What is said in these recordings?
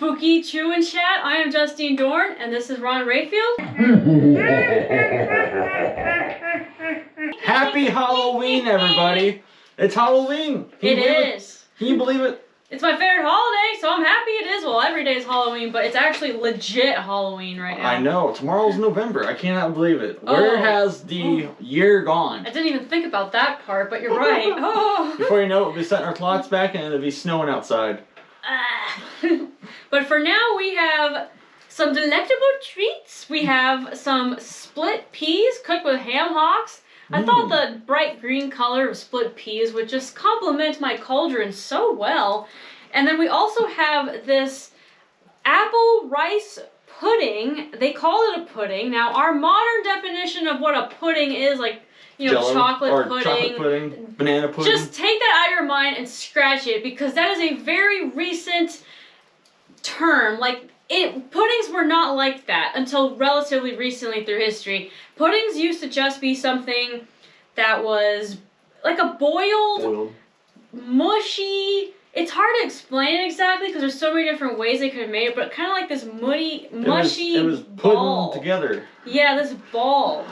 Spooky Chewin' Chat. I am Justine Dorn, and this is Ron Rayfield. Happy Halloween, everybody! It's Halloween! It is. Can you believe it? It's my favorite holiday, so I'm happy it is. Well, every day is Halloween, but it's actually legit Halloween right now. I know. Tomorrow's November. I cannot believe it. Where has the year gone? I didn't even think about that part, but you're right. Oh. Before you know it, we'll be setting our clocks back and it'll be snowing outside. But for now, we have some delectable treats. We have some split peas cooked with ham hocks. I thought the bright green color of split peas would just complement my cauldron so well. And then we also have this apple rice pudding. They call it a pudding. Now, our modern definition of what a pudding is, like, you know, Jello, chocolate pudding, banana pudding. Just take that out of your mind and scratch it, because that is a very recent term. Like, puddings were not like that until relatively recently through history. Puddings used to just be something that was like a boiled, mushy. It's hard to explain it exactly because there's so many different ways they could have made it, but kind of like this mushy it was ball. putting together. Yeah, this ball.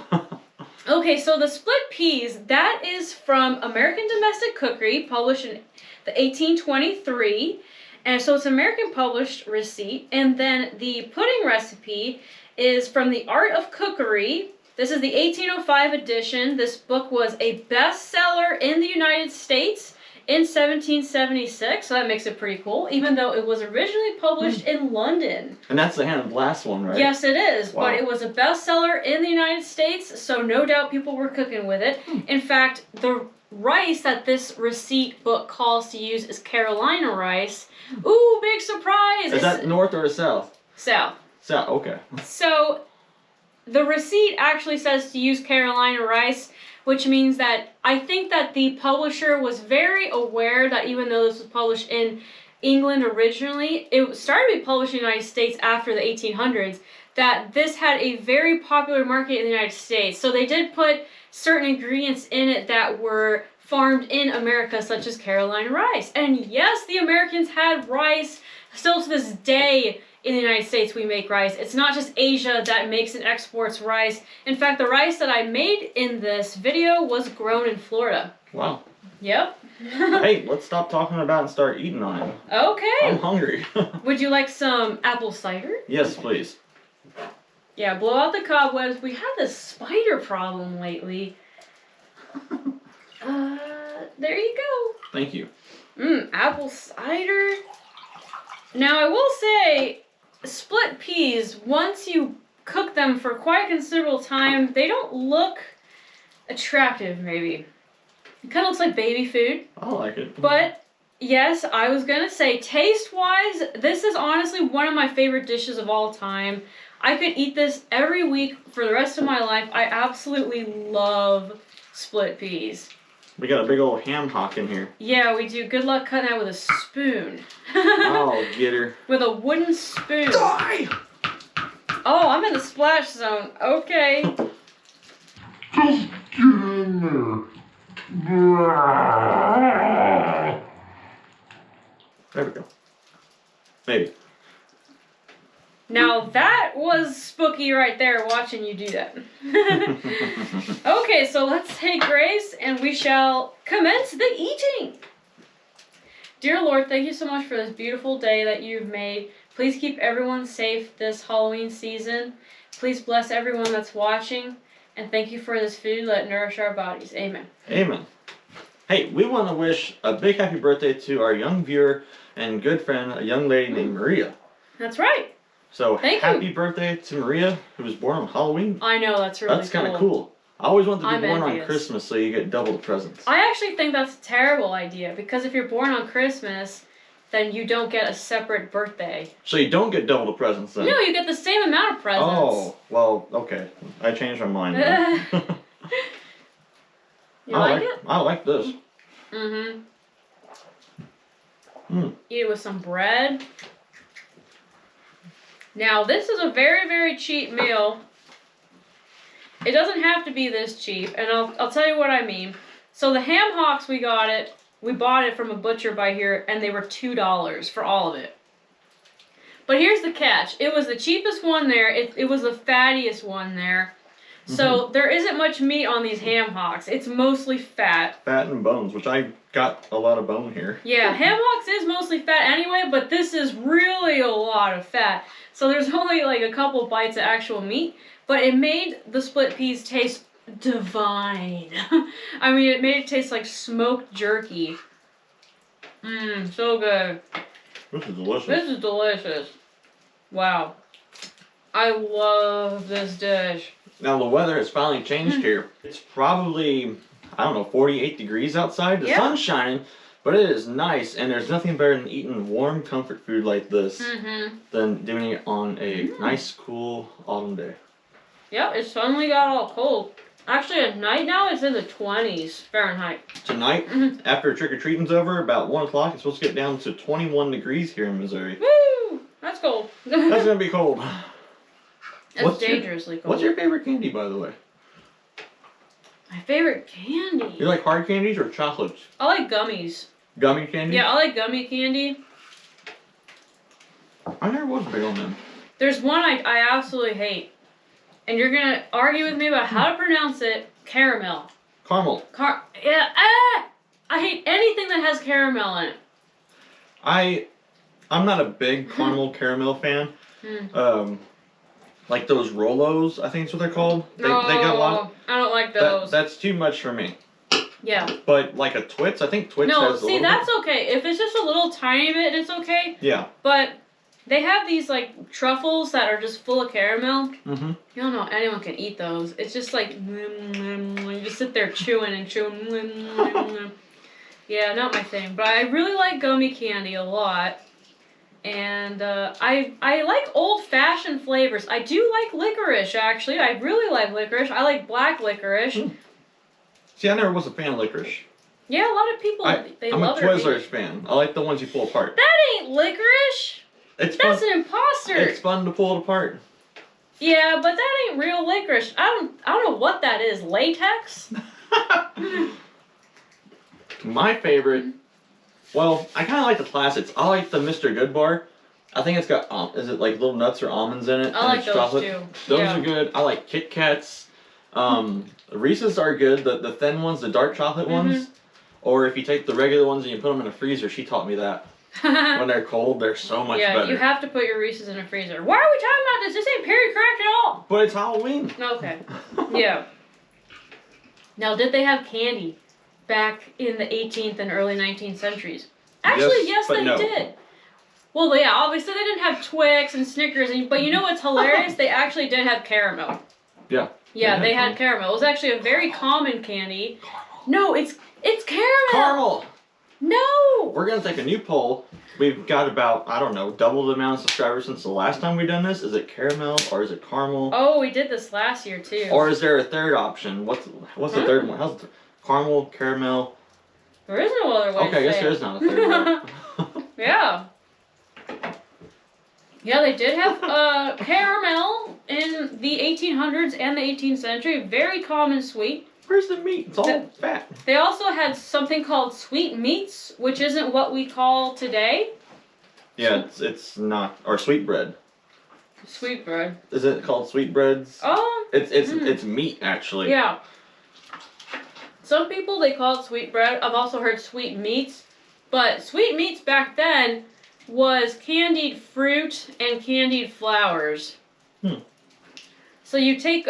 Okay, so the split peas, that is from American Domestic Cookery, published in 1823. And so it's an American published receipt. And then the pudding recipe is from The Art of Cookery. This is the 1805 edition. This book was a bestseller in the United States in 1776. So that makes it pretty cool, even though it was originally published in London. And that's the last one, right? Yes, it is. Wow. But it was a bestseller in the United States, so no doubt people were cooking with it. In fact, the rice that this receipt book calls to use is Carolina rice. Ooh, big surprise! Is that north or the south? South. South, okay. So, the receipt actually says to use Carolina rice, which means that I think that the publisher was very aware that even though this was published in England originally, it started to be published in the United States after the 1800s, that this had a very popular market in the United States. So they did put certain ingredients in it that were farmed in America, such as Carolina rice. And yes, the Americans had rice. Still to this day in the United States we make rice. It's not just Asia that makes and exports rice. In fact, the rice that I made in this video was grown in Florida. Wow. Yep. Hey, let's stop talking about it and start eating on it. Okay. I'm hungry. Would you like some apple cider? Yes, please. Yeah, blow out the cobwebs. We had this spider problem lately. There you go. Thank you. Apple cider. Now, I will say, split peas, once you cook them for quite a considerable time, they don't look attractive, maybe. It kind of looks like baby food. I like it. But, yes, I was going to say, taste-wise, this is honestly one of my favorite dishes of all time. I could eat this every week for the rest of my life. I absolutely love split peas. We got a big old ham hock in here. Yeah, we do. Good luck cutting that with a spoon. Oh, get her. With a wooden spoon. Die! Oh, I'm in the splash zone. Okay. Just get in there. There we go. Maybe. Now that was spooky right there, watching you do that. Okay, so let's take grace and we shall commence the eating. Dear Lord, thank you so much for this beautiful day that you've made. Please keep everyone safe this Halloween season. Please bless everyone that's watching. And thank you for this food. Let it nourish our bodies. Amen. Amen. Hey, we want to wish a big happy birthday to our young viewer and good friend, a young lady named Maria. That's right. So happy you. birthday to Maria, who was born on Halloween. I know, that's really cool. That's kind of cool. I always wanted to be born envious. on Christmas so you get double the presents. I actually think that's a terrible idea, because if you're born on Christmas, then you don't get a separate birthday. So you don't get double the presents then? No, you get the same amount of presents. Oh, well, okay. I changed my mind You like it? I like this. Mm-hmm. Eat it with some bread. Now, this is a very, very cheap meal. It doesn't have to be this cheap, and I'll tell you what I mean. So the ham hocks, we bought it from a butcher by here, and they were $2 for all of it. But here's the catch. It was the cheapest one there. It was the fattiest one there. So there isn't much meat on these ham hocks. It's mostly fat. Fat and bones, which I got a lot of bone here. Yeah, ham hocks is mostly fat anyway, but this is really a lot of fat. So there's only like a couple bites of actual meat, but it made the split peas taste divine. I mean, it made it taste like smoked jerky. Mmm, so good. This is delicious. This is delicious. Wow. I love this dish. Now the weather has finally changed here. It's probably, I don't know, 48 degrees outside. The sun's shining, but it is nice, and there's nothing better than eating warm comfort food like this than doing it on a nice, cool autumn day. Yep, it suddenly got all cold. Actually, at night now, it's in the 20s Fahrenheit. Tonight, after trick-or-treating's over, about 1 o'clock, it's supposed to get down to 21 degrees here in Missouri. Woo! That's cold. That's gonna be cold. It's dangerously cold. What's your favorite candy, by the way? My favorite candy? You like hard candies or chocolates? I like gummies. Gummy candy? Yeah, I like gummy candy. I never was big on them. There's one I absolutely hate. And you're gonna argue with me about how to pronounce it. Caramel. Caramel. Yeah, I hate anything that has caramel in it. I'm not a big caramel fan. Like those Rolos, I think is what they're called. They got a lot. I don't like those. That's too much for me. Yeah. But like a Twix, I think Twix has a little that's bit. okay. If it's just a little tiny bit, it's okay. Yeah. But they have these like truffles that are just full of caramel. Mm-hmm. You don't know anyone can eat those. It's just like you just sit there chewing and chewing. Yeah, not my thing. But I really like gummy candy a lot. And I like old-fashioned flavors. I do like licorice, actually. I really like licorice. I like black licorice. See, I never was a fan of licorice. Yeah, a lot of people, they I'm love a Twizzlers fan. I like the ones you pull apart. That ain't licorice. It's That's fun. an imposter. It's fun to pull it apart. Yeah, but that ain't real licorice. I don't know what that is. Latex? My favorite... Well, I kind of like the classics. I like the Mr. Good bar. I think it's got, is it like little nuts or almonds in it? I like those chocolate. too. Those are good. I like Kit Kats. Reese's are good. The thin ones, the dark chocolate ones. Or if you take the regular ones and you put them in a freezer, she taught me that. When they're cold, they're so much better. Yeah, you have to put your Reese's in a freezer. Why are we talking about this? This ain't Perry Cracked at all. But it's Halloween. Okay. Yeah. Now, did they have candy back in the 18th and early 19th centuries? Actually, yes they did. Well, yeah, obviously they didn't have Twix and Snickers, but you know what's hilarious? They actually did have caramel. Yeah. Yeah, they had caramel. It was actually a very common candy. Caramel. No, it's caramel. Caramel. No. We're going to take a new poll. We've got about, I don't know, double the amount of subscribers since the last time we've done this. Is it caramel or is it caramel? Oh, we did this last year too. Or is there a third option? What's the third one? How's caramel, caramel? There is no other way Okay, I guess there is not a third one. Yeah. Yeah, they did have caramel in the 1800s and the 18th century. Very common sweet. Where's the meat? It's all fat. They also had something called sweet meats, which isn't what we call today. Yeah, it's not. Or sweet bread. Sweet bread. Is it called sweet breads? Oh. It's meat, actually. Yeah. Some people, they call it sweet bread. I've also heard sweet meats. But sweet meats back then was candied fruit and candied flowers. So you take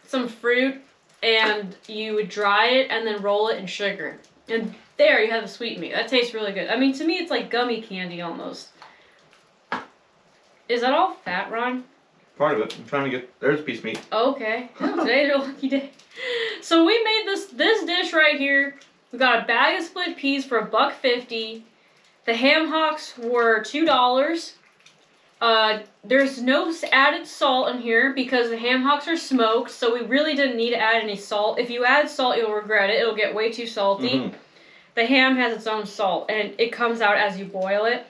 some fruit and you would dry it and then roll it in sugar. And there you have a sweet meat. That tastes really good. I mean, to me, it's like gummy candy almost. Is that all fat, Ron? Part of it. I'm trying to get... There's a piece of meat. Okay. Oh, today's your lucky day. So we made this dish right here. We got a bag of split peas for $1.50. The ham hocks were $2. There's no added salt in here because the ham hocks are smoked, so we really didn't need to add any salt. If you add salt, you'll regret it. It'll get way too salty. The ham has its own salt, and it comes out as you boil it.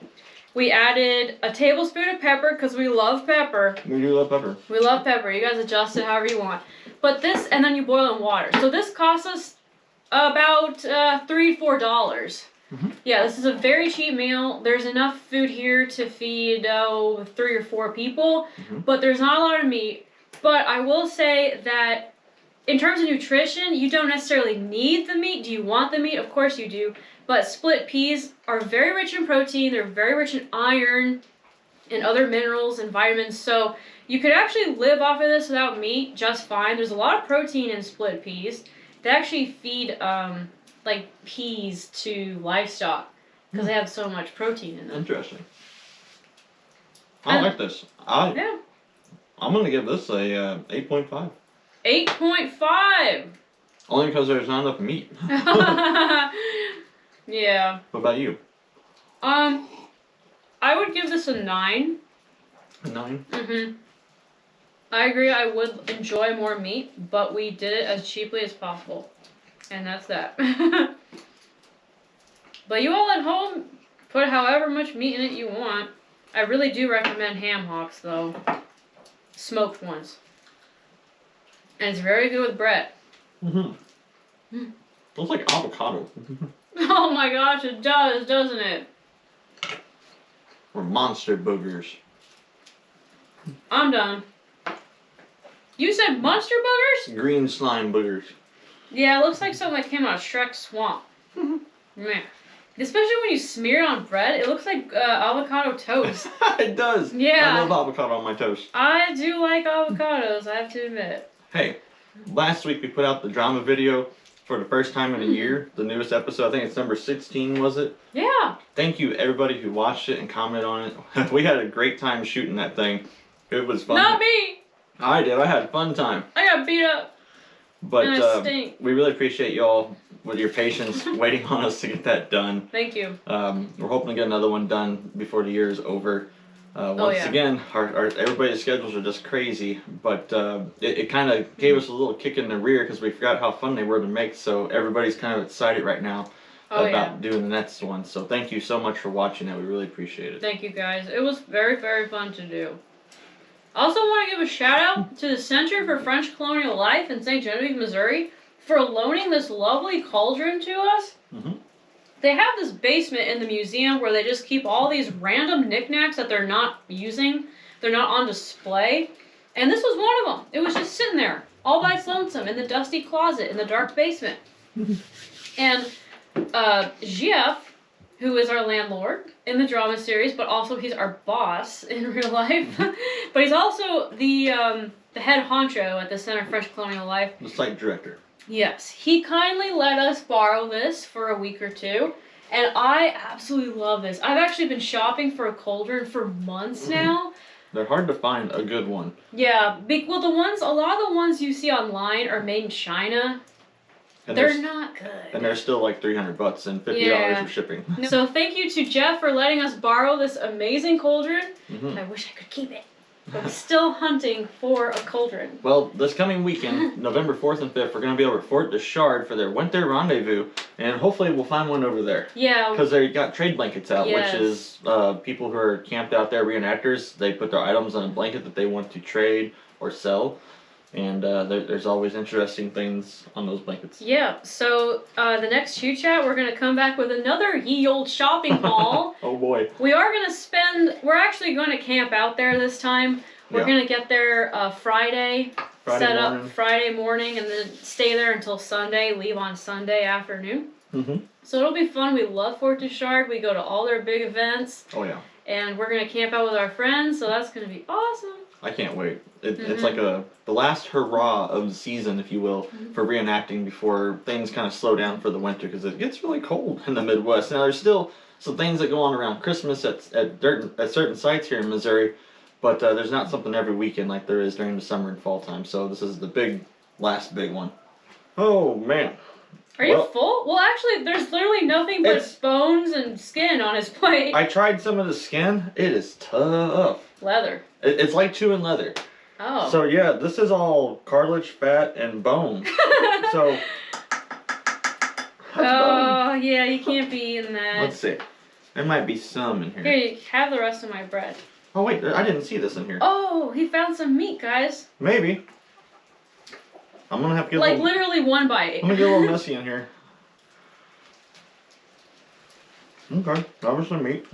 We added a tablespoon of pepper because we love pepper. We do love pepper. We love pepper. You guys adjust it however you want. But this, and then you boil in water. So this costs us about $3 to $4. Yeah, this is a very cheap meal. There's enough food here to feed 3 or 4 people, but there's not a lot of meat. But I will say that in terms of nutrition, you don't necessarily need the meat. Do you want the meat? Of course you do. But split peas are very rich in protein. They're very rich in iron and other minerals and vitamins. So you could actually live off of this without meat just fine. There's a lot of protein in split peas. They actually feed like peas to livestock because they have so much protein in them. Interesting. I like this. I'm gonna give this a 8.5. 8.5. Only because there's not enough meat. Yeah. What about you? I would give this a 9. A 9? I agree. I would enjoy more meat, but we did it as cheaply as possible, and that's that. But you all at home, put however much meat in it you want. I really do recommend ham hocks, though. Smoked ones. And it's very good with bread. Looks like avocado. Oh my gosh, it does, doesn't it? Or monster boogers. I'm done. You said monster boogers? Green slime boogers. Yeah, it looks like something that came out of Shrek's swamp. Man. Especially when you smear it on bread, it looks like avocado toast. It does. Yeah. I love avocado on my toast. I do like avocados, I have to admit. Hey, last week we put out the drama video for the first time in a year. The newest episode, I think it's number 16, was it? Yeah. Thank you everybody who watched it and commented on it. We had a great time shooting that thing. It was fun. Not me! I did. I had a fun time. I got beat up. But And I stink. we really appreciate y'all with your patience waiting on us to get that done. Thank you. We're hoping to get another one done before the year is over. Once again, our everybody's schedules are just crazy, but it kind of gave us a little kick in the rear because we forgot how fun they were to make. So everybody's kind of excited right now about doing the next one. So thank you so much for watching it. We really appreciate it. Thank you guys. It was very, very fun to do. I also want to give a shout out to the Center for French Colonial Life in St. Genevieve, Missouri for loaning this lovely cauldron to us. They have this basement in the museum where they just keep all these random knickknacks that they're not using. They're not on display. And this was one of them. It was just sitting there all by its lonesome in the dusty closet in the dark basement. And Jeff, who is our landlord in the drama series, but also he's our boss in real life. But he's also the head honcho at the Center for French Colonial Life. The site director. Yes, he kindly let us borrow this for a week or two, and I absolutely love this. I've actually been shopping for a cauldron for months now. They're hard to find a good one. Yeah, well, a lot of the ones you see online are made in China. And they're not good. And they're still like $300 and $50 for shipping. So thank you to Jeff for letting us borrow this amazing cauldron. I wish I could keep it. I'm still hunting for a cauldron. Well, this coming weekend, November 4th and 5th, we're going to be over at Fort Deschard for their winter rendezvous, and hopefully we'll find one over there. Yeah. Because they got trade blankets out, which is people who are camped out there, reenactors, they put their items on a blanket that they want to trade or sell. And there's always interesting things on those blankets. Yeah, so the next Chew Chat, we're going to come back with another ye old shopping haul. Oh boy. We're actually going to camp out there this time. We're going to get there Friday Friday morning, and then stay there until Sunday, leave on Sunday afternoon. So it'll be fun. We love Fort Deschard. We go to all their big events. Oh yeah. And we're going to camp out with our friends, so that's going to be awesome. I can't wait. It's like the last hurrah of the season, if you will, for reenacting before things kind of slow down for the winter, because it gets really cold in the Midwest. Now, there's still some things that go on around Christmas at certain sites here in Missouri, but there's not something every weekend like there is during the summer and fall time. So this is the last big one. Oh, man. Are you full? Well, actually, there's literally nothing but bones and skin on his plate. I tried some of the skin. It is tough. Leather. It's like chewing leather. Oh. So yeah, this is all cartilage, fat, and bone. So. Oh, yeah, you can't be eating that. Let's see. There might be some in here. Here, you have the rest of my bread. Oh wait, I didn't see this in here. Oh, he found some meat, guys. Maybe. I'm gonna have to get literally one bite. I'm gonna get a little messy in here. Okay, that was some meat.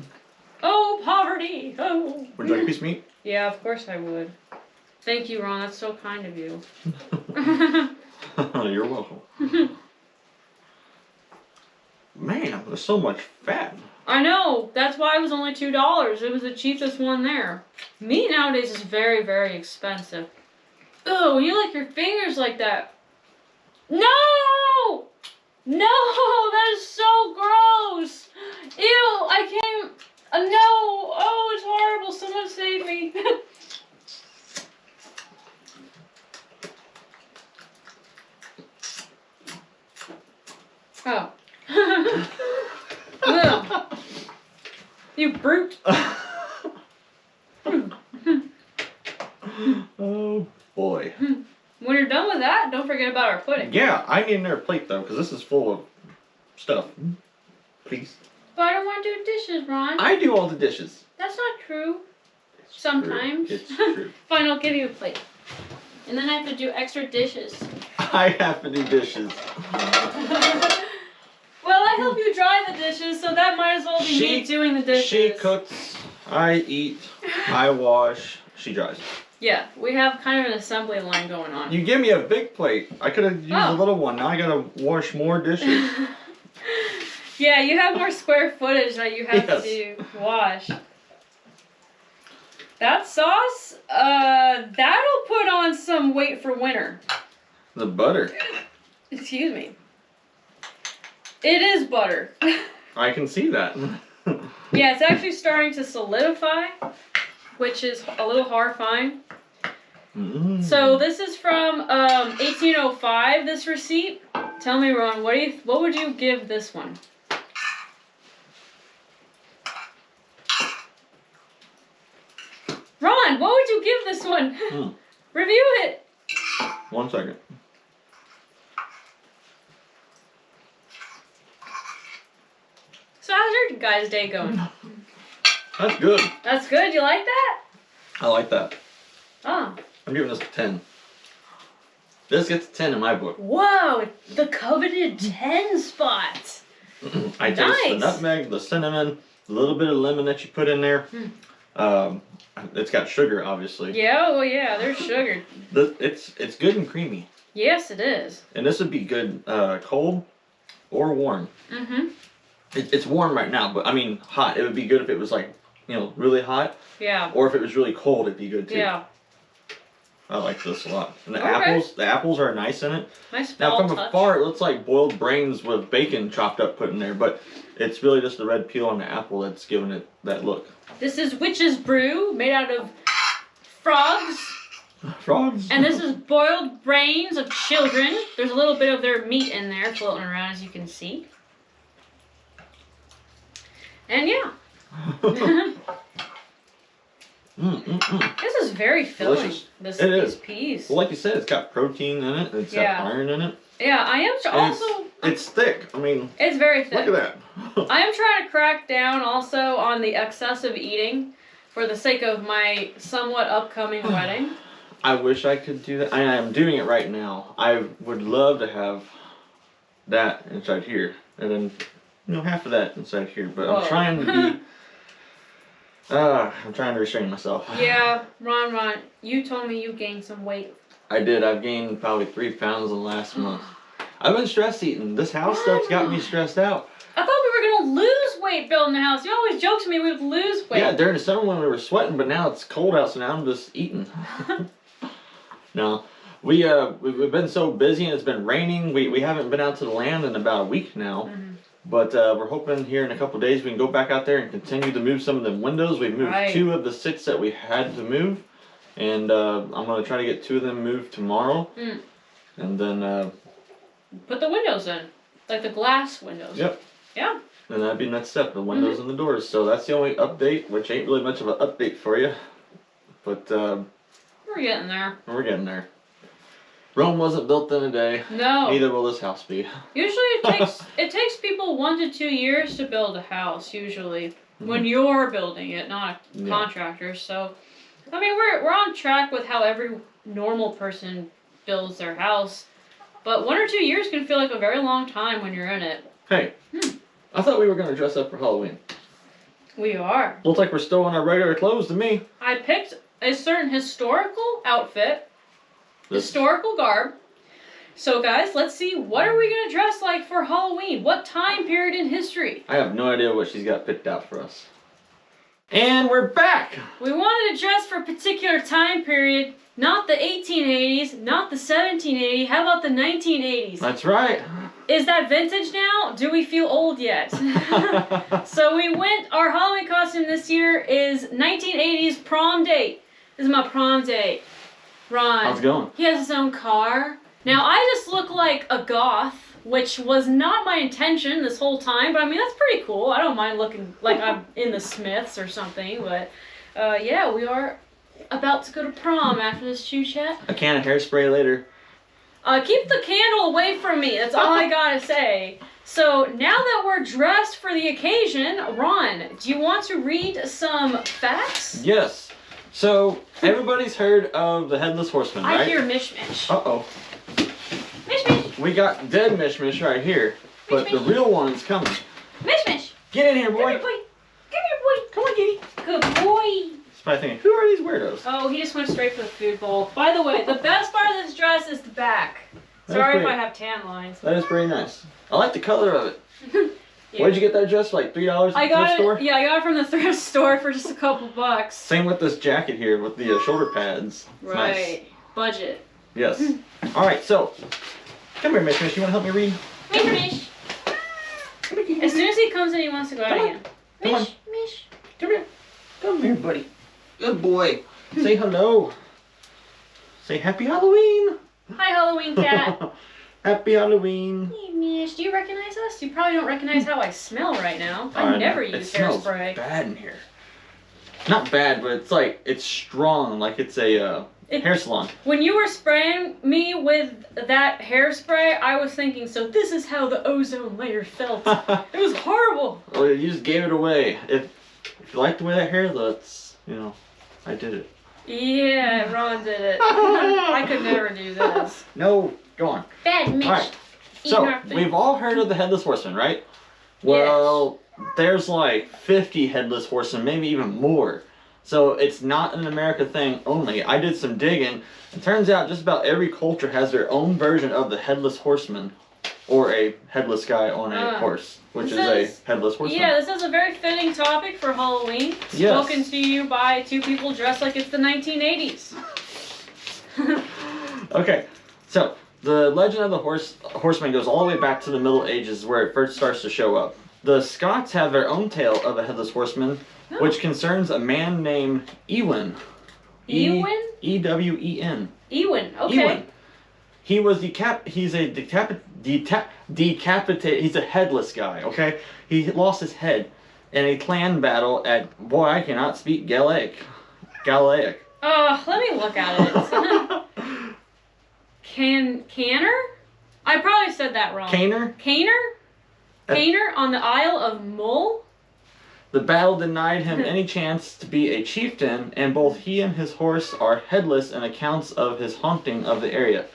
Oh, poverty! Oh. Would you like a piece of meat? Yeah, of course I would. Thank you, Ron. That's so kind of you. You're welcome. Man, there's so much fat. I know. That's why it was only $2. It was the cheapest one there. Meat nowadays is very, very expensive. Oh, when you lick your fingers like that. No! No! That is so gross! Ew! I can't. No! Oh, it's horrible. Someone save me. Oh. Ugh. You brute. Oh boy. When you're done with that, don't forget about our pudding. Yeah, I need another plate though, because this is full of stuff. Please. But I don't want to do dishes, Ron. I do all the dishes. That's not true. It's Sometimes. True. It's true. Fine, I'll give you a plate. And then I have to do extra dishes. I have to do dishes. Well, I help you dry the dishes, so that might as well be me doing the dishes. She cooks, I eat, I wash, she dries. Yeah, we have kind of an assembly line going on. You give me a big plate. I could have used a little one. Now I gotta wash more dishes. Yeah, you have more square footage that you have to wash. That sauce, that'll put on some weight for winter. The butter. Excuse me. It is butter. I can see that. Yeah, it's actually starting to solidify, which is a little horrifying. So this is from 1805, this receipt. Tell me, Ron, what would you give this one? Ron, what would you give this one? Review it. 1 second. So how's your guys' day going? That's good. That's good. You like that? I like that. Oh. I'm giving this a 10. This gets a 10 in my book. Whoa, the coveted 10 spot. I taste the nutmeg, the cinnamon, a little bit of lemon that you put in there. It's got sugar, obviously. Yeah, oh yeah, there's sugar. It's good and creamy. Yes, it is. And this would be good cold or warm. Mm-hmm. It's warm right now, but I mean hot. It would be good if it was like, really hot. Yeah. Or if it was really cold, it'd be good too. Yeah. I like this a lot. And the apples are nice in it. Nice Now from touch. afar, it looks like boiled brains with bacon chopped up put in there, but it's really just the red peel on the apple that's giving it that look. This is witch's brew made out of frogs. Frogs? And this is boiled brains of children. There's a little bit of their meat in there floating around, as you can see. And yeah. This is very filling. These peas. Well, like you said, it's got protein in it. It's got iron in it. Yeah, I am also. It's thick. I mean. It's very thick. Look at that. I am trying to crack down also on the excessive eating for the sake of my somewhat upcoming wedding. I wish I could do that. I am doing it right now. I would love to have that inside here, and then half of that inside here. But I'm trying to be. I'm trying to restrain myself. Yeah, Ron, you told me you gained some weight. I did. I've gained probably 3 pounds in the last month. I've been stress eating. This house stuff's got me stressed out. I thought we were going to lose weight building the house. You always joke to me we would lose weight. Yeah, during the summer when we were sweating, but now it's cold out, so now I'm just eating. No. We've been so busy and it's been raining. We haven't been out to the land in about a week now. But we're hoping here in a couple days we can go back out there and continue to move some of the windows. We've moved 2 of the 6 that we had to move. And I'm going to try to get 2 of them moved tomorrow. And then... put the windows in. Like the glass windows. Yep. Yeah. And that'd be the next step, the windows and the doors. So that's the only update, which ain't really much of an update for you. But... we're getting there. We're getting there. Rome wasn't built in a day. No. Neither will this house be. Usually it takes people 1 to 2 years to build a house, usually. When you're building it, not a contractor. So, I mean, we're on track with how every normal person builds their house. But 1 or 2 years can feel like a very long time when you're in it. Hey, I thought we were going to dress up for Halloween. We are. Looks like we're still in our regular clothes to me. I picked a certain historical outfit. Historical garb. So guys, let's see, what are we going to dress like for Halloween? What time period in history? I have no idea what she's got picked out for us. And we're back! We wanted to dress for a particular time period, not the 1880s, not the 1780s, how about the 1980s? That's right. Is that vintage now? Do we feel old yet? So our Halloween costume this year is 1980s prom date. This is my prom date. Ron. How's it going? He has his own car. Now, I just look like a goth, which was not my intention this whole time, but I mean, that's pretty cool. I don't mind looking like I'm in the Smiths or something, but yeah, we are about to go to prom after this chit chat. A can of hairspray later. Keep the candle away from me, that's all I gotta say. So, now that we're dressed for the occasion, Ron, do you want to read some facts? Yes. So, everybody's heard of the Headless Horseman, right? I hear mishmash. Uh-oh. Mishmash! We got dead mishmash right here, but the real one's coming. Mishmash! Get in here, boy. Come here, boy. Come here, boy. Come on, kitty. Good boy. He's probably thinking, who are these weirdos? Oh, he just went straight for the food bowl. By the way, the best part of this dress is the back. That's Sorry great. if I have tan lines. That is pretty nice. I like the color of it. Yeah. Where'd you get that dress? Like $3 at the thrift store? Yeah, I got it from the thrift store for just a couple bucks. Same with this jacket here with the shoulder pads. It's Right. nice. Budget. Yes. Alright, so, come here, Miss Miss. You want to help me read? Mish. As soon as he comes in, he wants to go out Come on. again. Come on. Mish. Come here. Come here, buddy. Good boy. Say hello. Say happy Halloween. Hi, Halloween cat. Happy Halloween. Hey, Mish. Do you recognize us? You probably don't recognize how I smell right now. I never use smells hairspray. bad in here. Not bad, but it's like, it's strong, like it's a hair salon. When you were spraying me with that hairspray, I was thinking, so this is how the ozone layer felt. It was horrible. Well, you just gave it away. If you like the way that hair looks, you know, I did it. Yeah, Ron did it. I could never do this. No, go on. Bad Mitch. Alright, so we've all heard of the Headless Horseman, right? Well, there's like 50 Headless Horsemen, maybe even more. So it's not an America thing only. I did some digging. It turns out just about every culture has their own version of the Headless Horseman. Or a headless guy on a horse, which is a headless horseman. Yeah, this is a very fitting topic for Halloween. Yes. Spoken to you by two people dressed like it's the 1980s. Okay, so the legend of the horseman goes all the way back to the Middle Ages, where it first starts to show up. The Scots have their own tale of a headless horseman, which concerns a man named Ewen. Ewen? E-W-E-N. Ewen, okay. Ewen. He was he's a headless guy, okay? He lost his head in a clan battle at, boy, I cannot speak Gaelic. Let me look at it. Canner? I probably said that wrong. Caner? Caner on the Isle of Mull? The battle denied him any chance to be a chieftain, and both he and his horse are headless in accounts of his haunting of the area.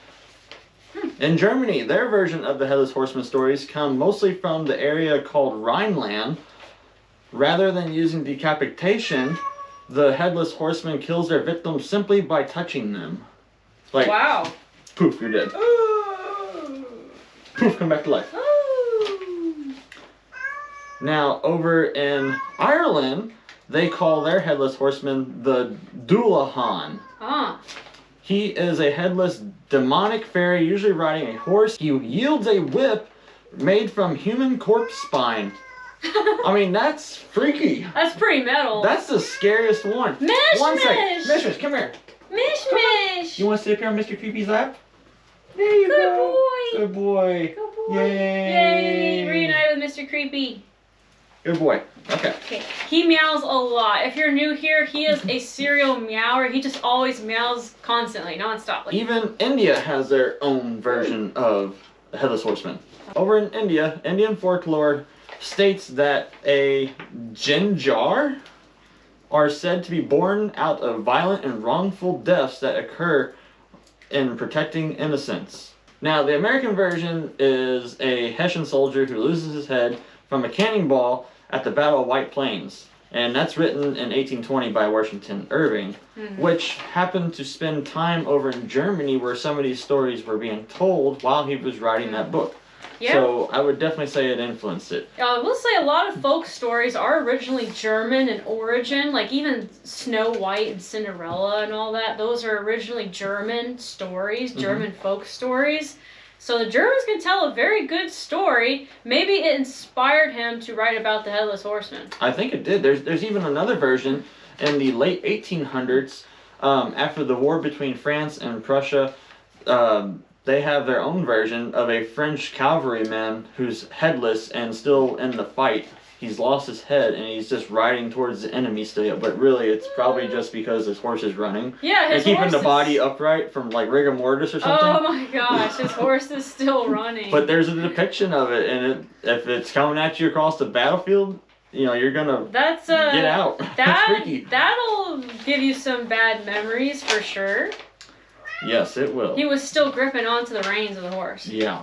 In Germany, their version of the Headless Horseman stories come mostly from the area called Rhineland. Rather than using decapitation, the Headless Horseman kills their victims simply by touching them. Like, wow. Poof, you're dead. Ooh. Poof, come back to life. Ooh. Now, over in Ireland, they call their Headless Horseman the Dullahan. Ah. He is a headless demonic fairy, usually riding a horse. He wields a whip made from human corpse spine. I mean, that's freaky. That's pretty metal. That's the scariest one. One second. Mish, come here. Mish. You want to sit up here on Mr. Creepy's lap? There you go. Good boy. Good boy. Yay. Yay. Reunited with Mr. Creepy. Good boy. Okay. He meows a lot. If you're new here, he is a serial meower. He just always meows constantly, non-stop. Like, even India has their own version of the Headless Horseman. Over in India, Indian folklore states that a jinjar are said to be born out of violent and wrongful deaths that occur in protecting innocence. Now, the American version is a Hessian soldier who loses his head, from a cannonball at the Battle of White Plains. And that's written in 1820 by Washington Irving, which happened to spend time over in Germany where some of these stories were being told while he was writing that book. Yeah. So I would definitely say it influenced it. I will say a lot of folk stories are originally German in origin, like even Snow White and Cinderella and all that. Those are originally German stories, German folk stories. So the Germans can tell a very good story. Maybe it inspired him to write about the Headless Horseman. I think it did. There's even another version in the late 1800s, after the war between France and Prussia. They have their own version of a French cavalryman who's headless and still in the fight. He's lost his head and he's just riding towards the enemy still, but really it's probably just because his horse is running. Yeah, his and keeping horse the is... body upright from like rigor mortis or something. Oh my gosh, his horse is still running. But there's a depiction of it, and if it's coming at you across the battlefield, you know, you're gonna get out. That's freaky. That'll give you some bad memories for sure. Yes, it will. He was still gripping onto the reins of the horse. Yeah.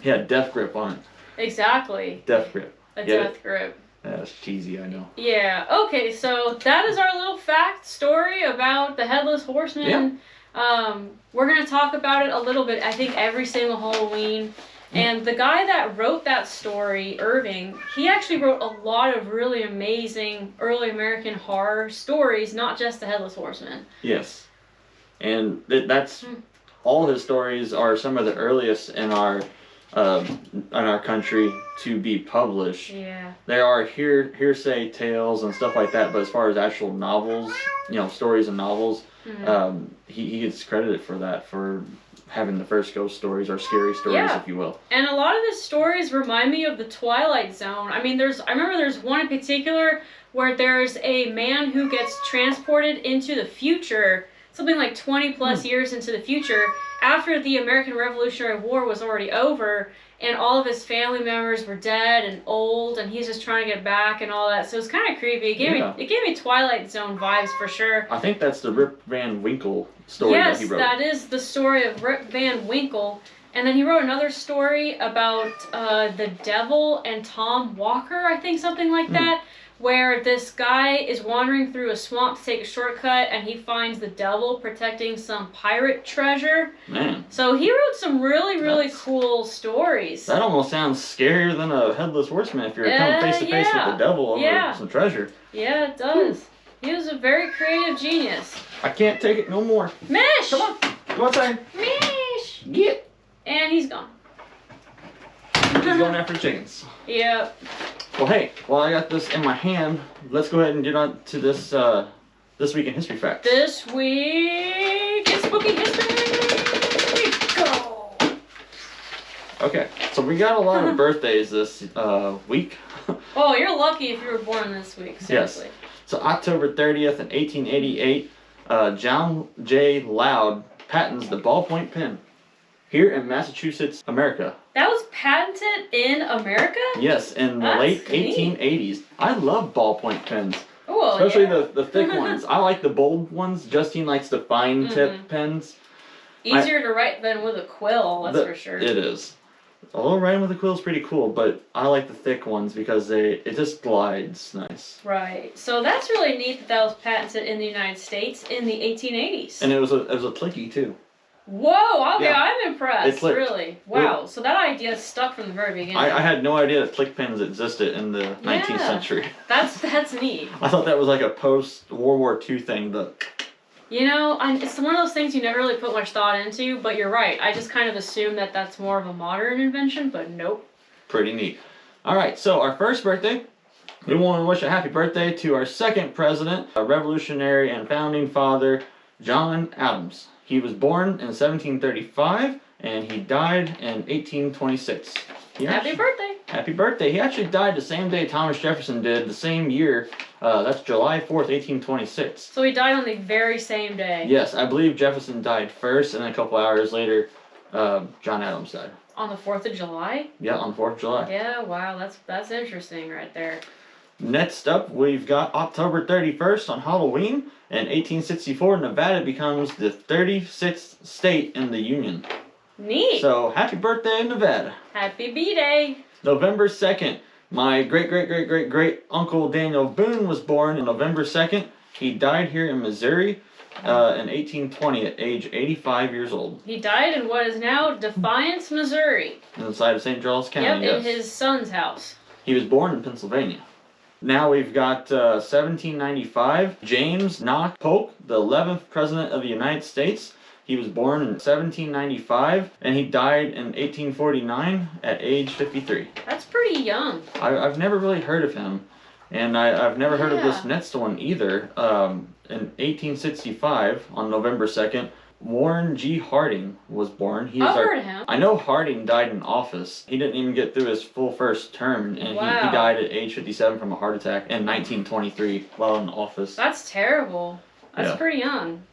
He had death grip on it. Exactly. Death grip. A death grip. That's cheesy, I know. Yeah. Okay, so that is our little fact story about the Headless Horseman. Yeah. We're going to talk about it a little bit, I think, every single Halloween. And the guy that wrote that story, Irving, he actually wrote a lot of really amazing early American horror stories, not just the Headless Horseman. Yes. And that's all his stories are some of the earliest in our country to be published. Yeah. There are hearsay tales and stuff like that, but as far as actual novels, you know, stories and novels, he gets credited for that, for having the first ghost stories or scary stories, if you will. And a lot of his stories remind me of the Twilight Zone. I mean, I remember there's one in particular where there's a man who gets transported into the future, something like 20 plus years into the future, after the American Revolutionary War was already over, and all of his family members were dead and old, and he's just trying to get back and all that. So it's kind of creepy. It gave me Twilight Zone vibes for sure. I think that's the Rip Van Winkle story that he wrote. Yes, that is the story of Rip Van Winkle. And then he wrote another story about the devil and Tom Walker, I think, something like that, where this guy is wandering through a swamp to take a shortcut, and he finds the devil protecting some pirate treasure. Man. So he wrote some really cool stories. That almost sounds scarier than a Headless Horseman if you're coming face to face with the devil over some treasure. Yeah, it does. He was a very creative genius. I can't take it no more. Mish! Come on. Go outside. Mish! Get. And he's gone. He's going after chickens. Yep. Well, hey, while I got this in my hand, let's go ahead and get on to this this week in history facts. This week in spooky history. Go. Okay, so we got a lot of birthdays this week. Oh, you're lucky if you were born this week. Seriously. Yes. So October 30th in 1888, John J. Loud patents the ballpoint pen here in Massachusetts, America. That was patented in America? Yes, in the late 1880s. I love ballpoint pens. Oh, especially the thick ones. I like the bold ones. Justine likes the fine tip pens. Easier to write than with a quill, that's for sure. It is. Although writing with a quill is pretty cool, but I like the thick ones because it just glides nice. Right. So that's really neat that was patented in the United States in the 1880s. And it was a clicky too. Whoa, okay, yeah. I'm impressed, it really. Wow, so that idea stuck from the very beginning. I had no idea that click pens existed in the 19th century. That's neat. I thought that was like a post-World War II thing, but... You know, it's one of those things you never really put much thought into, but you're right. I just kind of assumed that that's more of a modern invention, but nope. Pretty neat. Alright, so our first birthday, we want to wish a happy birthday to our second president, a revolutionary and founding father, John Adams. He was born in 1735, and he died in 1826. Happy birthday! Happy birthday. He actually died the same day Thomas Jefferson did, the same year. That's July 4th, 1826. So he died on the very same day? Yes, I believe Jefferson died first, and then a couple hours later, John Adams died. On the 4th of July? Yeah, on the 4th of July. Yeah, wow, that's interesting right there. Next up, we've got October 31st on Halloween. In 1864, Nevada becomes the 36th state in the Union. Neat. So, happy birthday, Nevada. Happy B-Day. November 2nd, My great uncle Daniel Boone was born on November 2nd. He died here in Missouri in 1820 at age 85 years old. He died in what is now Defiance, Missouri. Inside of St. Charles County, Yep, in his son's house. He was born in Pennsylvania. Now we've got 1795, James Knox Polk, the 11th President of the United States. He was born in 1795, and he died in 1849 at age 53. That's pretty young. I've never really heard of him, and I've never heard of this next one either. In 1865, on November 2nd, Warren G. Harding was born. I've heard of him. I know Harding died in office. He didn't even get through his full first term, and he died at age 57 from a heart attack in 1923 while in office. That's terrible. That's pretty young.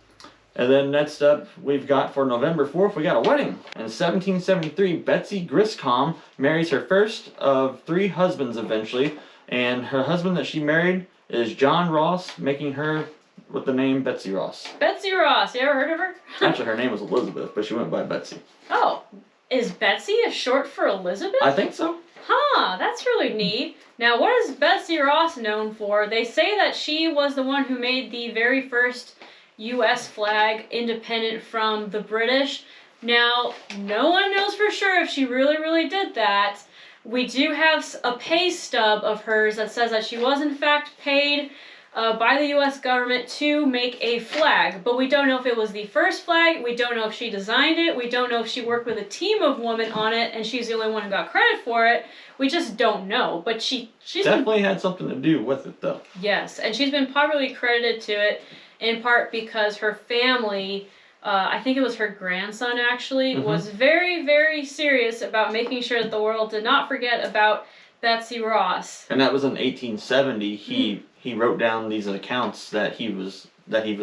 And then next up, we've got for November 4th, we got a wedding. In 1773, Betsy Griscom marries her first of 3 husbands eventually, and her husband that she married is John Ross, making her with the name Betsy Ross. Betsy Ross, you ever heard of her? Actually, her name was Elizabeth, but she went by Betsy. Oh, is Betsy a short for Elizabeth? I think so. Huh, that's really neat. Now, what is Betsy Ross known for? They say that she was the one who made the very first U.S. flag independent from the British. Now, no one knows for sure if she really did that. We do have a pay stub of hers that says that she was in fact paid by the U.S. government to make a flag, but we don't know if it was the first flag, we don't know if she designed it, we don't know if she worked with a team of women on it and she's the only one who got credit for it. We just don't know, but she's definitely had something to do with it though. Yes, and she's been popularly credited to it in part because her family, I think it was her grandson actually, was very serious about making sure that the world did not forget about Betsy Ross. And that was in 1870. He wrote down these accounts that he was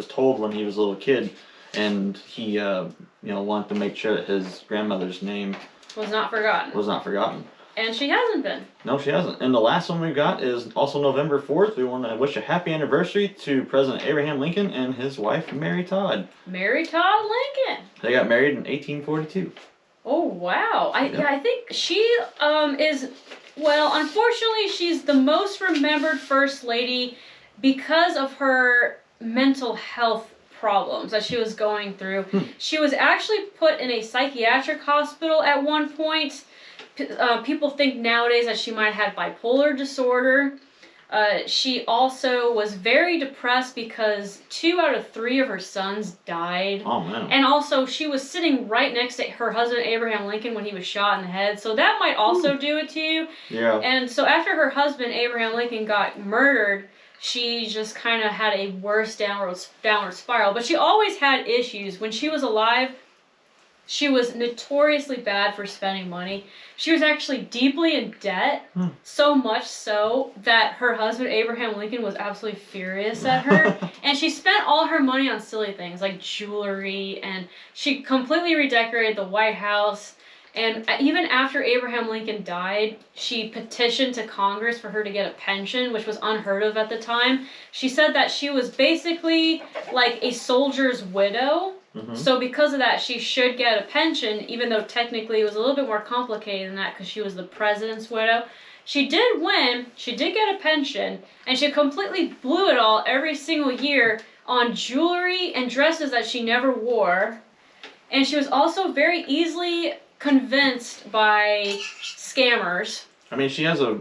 told when he was a little kid, and he wanted to make sure that his grandmother's name was not forgotten. And she hasn't been. No, she hasn't. And the last one we've got is also November 4th. We want to wish a happy anniversary to President Abraham Lincoln and his wife, Mary Todd. Mary Todd Lincoln. They got married in 1842. Oh, wow. I think she is, well, unfortunately, she's the most remembered First Lady because of her mental health problems that she was going through. She was actually put in a psychiatric hospital at one point. People think nowadays that she might have had bipolar disorder. She also was very depressed because 2 out of 3 of her sons died. Oh, man. And also, she was sitting right next to her husband, Abraham Lincoln, when he was shot in the head. So that might also do it to you. Yeah. And so after her husband, Abraham Lincoln, got murdered, she just kind of had a worse downward spiral. But she always had issues. When she was alive, she was notoriously bad for spending money. She was actually deeply in debt, so much so that her husband, Abraham Lincoln, was absolutely furious at her. And she spent all her money on silly things like jewelry, and she completely redecorated the White House. And even after Abraham Lincoln died, she petitioned to Congress for her to get a pension, which was unheard of at the time. She said that she was basically like a soldier's widow. So because of that, she should get a pension, even though technically it was a little bit more complicated than that because she was the president's widow. She did win, she did get a pension, and she completely blew it all every single year on jewelry and dresses that she never wore. And she was also very easily convinced by scammers. I mean, she has a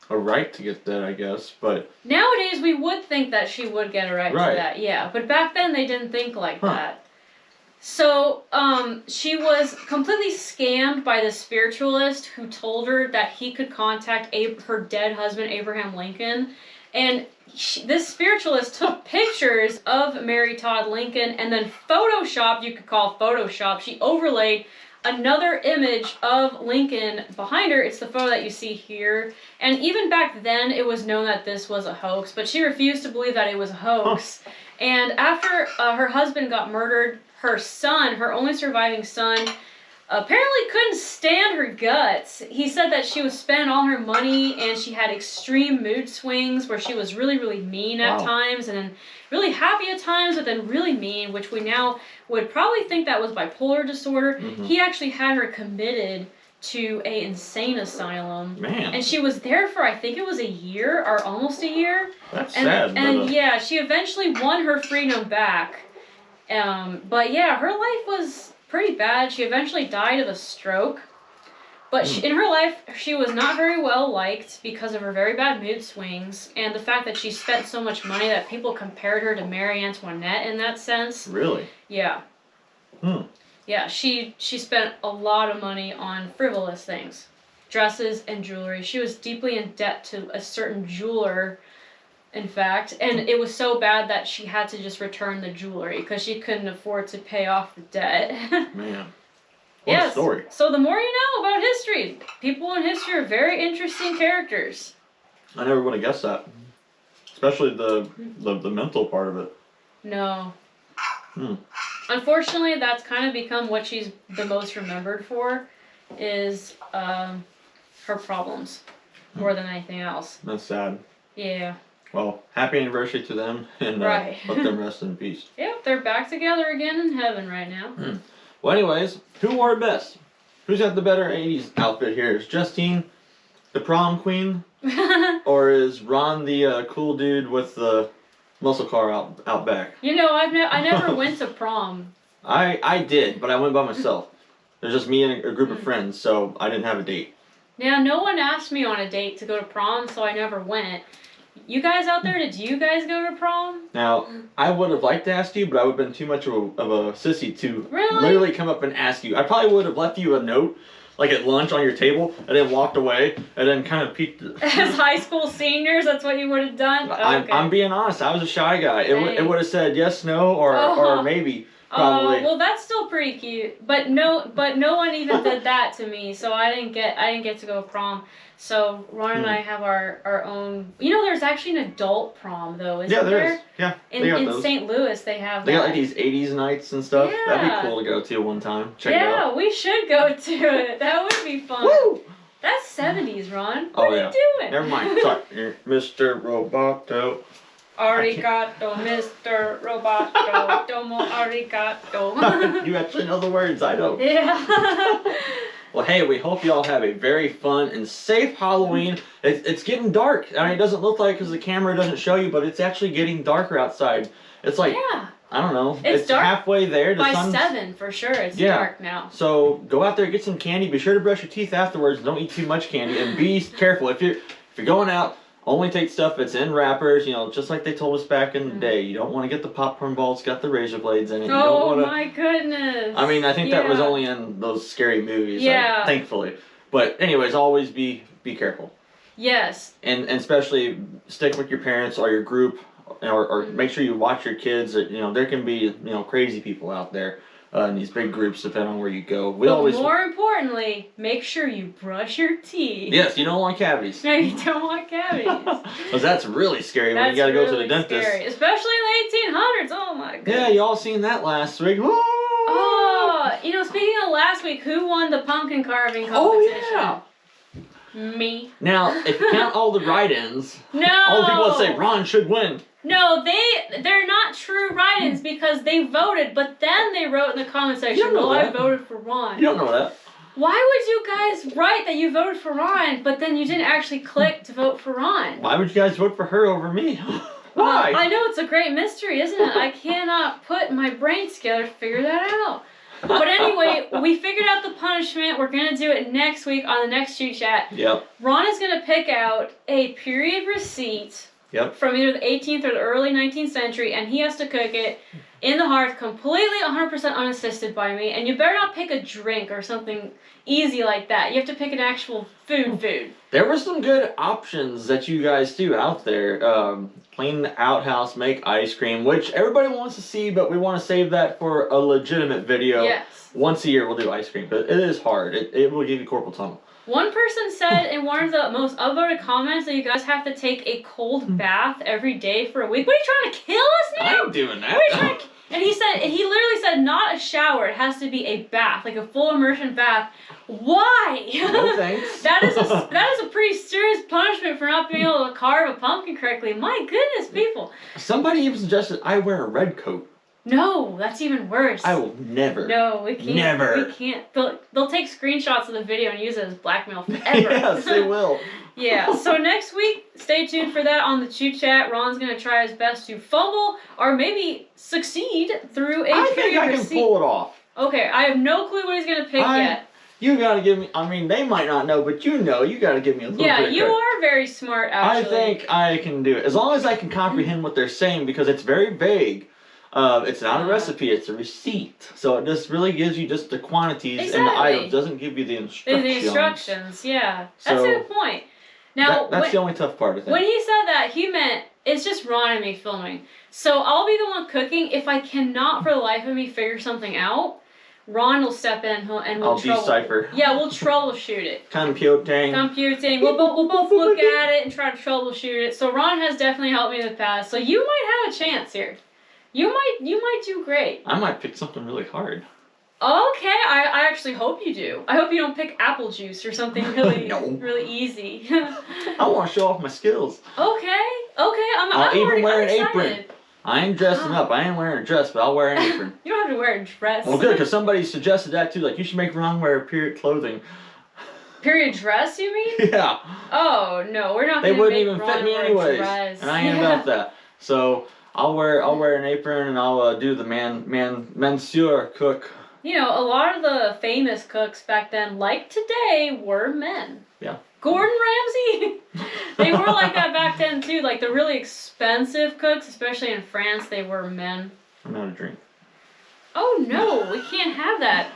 right to get that, I guess, but nowadays we would think that she would get a right to that, yeah. But back then they didn't think like that. So, she was completely scammed by the spiritualist who told her that he could contact her dead husband, Abraham Lincoln. And this spiritualist took pictures of Mary Todd Lincoln and then photoshopped, you could call Photoshop, she overlaid another image of Lincoln behind her. It's the photo that you see here. And even back then, it was known that this was a hoax, but she refused to believe that it was a hoax. And after her husband got murdered, her son, her only surviving son, apparently couldn't stand her guts. He said that she was spending all her money and she had extreme mood swings where she was really mean at times and then really happy at times, but then really mean, which we now would probably think that was bipolar disorder. He actually had her committed to a insane asylum. Man. And she was there for, I think it was a year or almost a year. That's and, sad. And yeah, she eventually won her freedom back. But yeah, her life was pretty bad. She eventually died of a stroke. But in her life, she was not very well liked because of her very bad mood swings and the fact that she spent so much money that people compared her to Marie Antoinette in that sense. Really? Yeah. Yeah, she spent a lot of money on frivolous things. Dresses and jewelry. She was deeply in debt to a certain jeweler, in fact, and it was so bad that she had to just return the jewelry because she couldn't afford to pay off the debt. Man. What a story. So the more you know about history, people in history are very interesting characters. I never would have guessed that. Especially the mental part of it. No. Unfortunately, that's kind of become what she's the most remembered for, is her problems more than anything else. That's sad. Yeah. Well, happy anniversary to them, and right. Let them rest in peace. Yep, they're back together again in heaven right now. Well, anyways, who wore it best? Who's got the better 80s outfit here? Is Justine the prom queen? Or is Ron the cool dude with the muscle car out back? You know, I never went to prom. I did, but I went by myself. There's just me and a group of friends, so I didn't have a date. Yeah, no one asked me on a date to go to prom, so I never went. You guys out there, did you guys go to prom? Now, I would have liked to ask you, but I would have been too much of a sissy to literally come up and ask you. I probably would have left you a note, like at lunch on your table, and then walked away, and then kind of peeked. As high school seniors, that's what you would have done? Okay. I'm being honest, I was a shy guy. It would have said yes, no, or maybe. Probably. Well, that's still pretty cute. But no one even did that to me, so I didn't get to go to prom. So Ron and I have our own. You know, there's actually an adult prom though, isn't there? Yeah, there is. Yeah. In St. Louis, they have. They got like these '80s nights and stuff. Yeah. That'd be cool to go to one time. Check it out. Yeah, we should go to it. That would be fun. Woo! That's 70s, Ron. What are you doing? Never mind. Sorry, Mr. Roboto. Arigato, Mr. Roboto, domo arigato. You actually know the words, I don't. Yeah. Well, hey, we hope you all have a very fun and safe Halloween. It's getting dark. I mean, it doesn't look like because the camera doesn't show you, but it's actually getting darker outside. It's like, I don't know. It's dark halfway there. By 7, for sure. It's dark now. So go out there, get some candy. Be sure to brush your teeth afterwards. Don't eat too much candy. And be careful. If you're going out, only take stuff that's in wrappers, you know, just like they told us back in the day. You don't want to get the popcorn ball. It's got the razor blades in it. You don't want to... my goodness. I mean, I think that was only in those scary movies, thankfully. But anyways, always be careful. Yes. And especially stick with your parents or your group, or make sure you watch your kids. You know, there can be, you know, crazy people out there. In these big groups, depending on where you go. But more importantly, make sure you brush your teeth. Yes, you don't want cavities. No, you don't want cavities. Because that's really scary when you gotta go to the dentist. Scary. Especially in the 1800s. Oh my goodness. Yeah, you all seen that last week. Woo! Oh, you know, speaking of last week, who won the pumpkin carving competition? Oh, yeah. Me. Now, if you count all the write-ins, no, all the people that say Ron should win. No, they're not true write-ins because they voted, but then they wrote in the comment section, well, I voted for Ron. You don't know that. Why would you guys write that you voted for Ron, but then you didn't actually click to vote for Ron? Why would you guys vote for her over me? Why? Well, I know it's a great mystery, isn't it? I cannot put my brain together to figure that out. But anyway, we figured out the punishment. We're going to do it next week on the next Shoot Chat. Yep. Ron is going to pick out a period receipt from either the 18th or the early 19th century, and he has to cook it in the hearth, completely 100% unassisted by me. And you better not pick a drink or something easy like that. You have to pick an actual food. There were some good options that you guys do out there. Clean the outhouse, make ice cream, which everybody wants to see, but we want to save that for a legitimate video. Yes. Once a year we'll do ice cream, but it is hard. It will give you carpal tunnel. One person said in one of the most upvoted comments that you guys have to take a cold bath every day for a week. What, are you trying to kill us now? I ain't doing that. What are you trying to... And he literally said, not a shower. It has to be a bath, like a full immersion bath. Why? No thanks. that is a pretty serious punishment for not being able to carve a pumpkin correctly. My goodness, people. Somebody even suggested I wear a red coat. No, that's even worse. I will never. No, we can't. Never. We can't. They'll take screenshots of the video and use it as blackmail forever. Yes, they will. Yeah, so next week, stay tuned for that on the Chew Chat. Ron's going to try his best to fumble or maybe succeed through a I think I can receipt. pull it off. Okay, I have no clue what he's going to pick yet. You gotta give me, I mean, they might not know, but you know, you gotta give me a little bit of you credit. are very smart, actually. I think I can do it. As long as I can comprehend what they're saying, because it's very vague. It's not a recipe, it's a receipt. So it just really gives you just the quantities and the items. Doesn't give you the instructions. The instructions, yeah. That's So, a good point. Now, that's the only tough part, I think. When he said that, he meant it's just Ron and me filming. So I'll be the one cooking. If I cannot for the life of me figure something out, Ron will step in and we'll decipher. Yeah, we'll troubleshoot it. Computing. We'll both look at it and try to troubleshoot it. So Ron has definitely helped me in the past. So you might have a chance here. You might do great. I might pick something really hard. Okay, I actually hope you do. I hope you don't pick apple juice or something really really easy. I want to show off my skills. Okay, I'm even wear an excited. apron. I ain't dressing up. I ain't wearing a dress, but I'll wear an apron. You don't have to wear a dress. Well, good, because somebody suggested that too. Like, you should make Ron wear period clothing. Period dress, you mean? Yeah. Oh no, we're not. They gonna wouldn't make even Ron fit me wear a anyways, dress. and I ain't about that. So I'll wear an apron and I'll do the monsieur cook. You know, a lot of the famous cooks back then, like today, were men. Yeah. Gordon Ramsay. They were like that back then too. Like the really expensive cooks, especially in France, they were men. I'm not a drink. Oh no, we can't have that.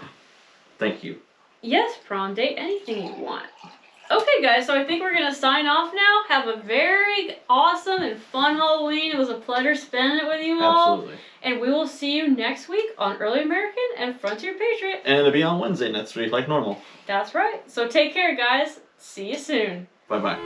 Thank you. Yes, prom date, anything you want. Okay guys, so I think we're gonna sign off now. Have a very awesome and fun Halloween. It was a pleasure spending it with you all. Absolutely. And we will see you next week on Early American and Frontier Patriot. And it'll be on Wednesday next week, like normal. That's right. So take care, guys. See you soon. Bye-bye.